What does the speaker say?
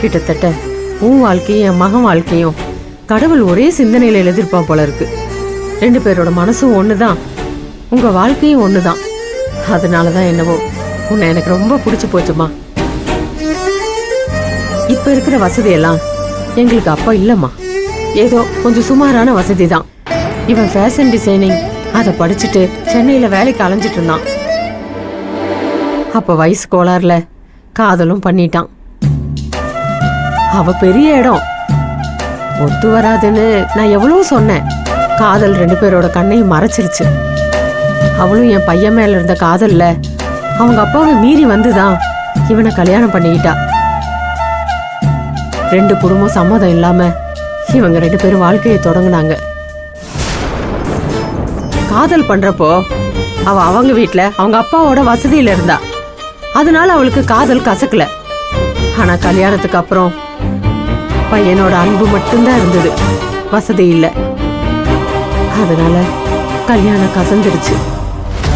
கிட்டத்தட்ட உன் வாழ்க்கையும் என் மகன் வாழ்க்கையும் கடவுள் ஒரே சிந்தனையில எழுதிருப்பான் போல இருக்கு. 2 பேரோட மனசும் ஒண்ணுதான், உங்க வாழ்க்கையும் ஒண்ணுதான். அதனாலதான் என்னவோ உன்னை எனக்கு ரொம்ப பிடிச்சு போச்சுமா. இப்ப இருக்கிற வசதியெல்லாம் எங்களுக்கு அப்ப இல்லம்மா. ஏதோ கொஞ்சம் சுமாரான வசதி தான். இவன் ஃபேஷன் டிசைனிங் அதை படிச்சுட்டு சென்னையில வேலைக்கு அலைஞ்சிட்டு இருந்தான். அப்ப வயசு கோளாறுல காதலும் பண்ணிட்டான். அவ பெரிய இடம், ஒத்து வராதுன்னு நான் எவ்வளவு சொன்னேன். காதல் 2 பேரோட கண்ணையும் மறைச்சிருச்சு. அவளும் என் பையன் மேல இருந்த காதல்ல அவங்க அப்பாவை மீறி வந்துதான் இவனை கல்யாணம் பண்ணிக்கிட்டா. 2 குடும்பம் சம்மதம் இல்லாம இவங்க 2 பேரும் வாழ்க்கையை தொடங்கினாங்க. காதல் பண்றப்போ அவ அவங்க வீட்டுல அவங்க அப்பாவோட வசதியில இருந்தா, அதனால அவளுக்கு காதல் கசக்கல. ஆனா கல்யாணத்துக்கு அப்புறம் பையனோட அன்பு மட்டும்தான் இருந்தது, வசதி இல்ல. அதனால கல்யாணம் கசந்துருச்சு.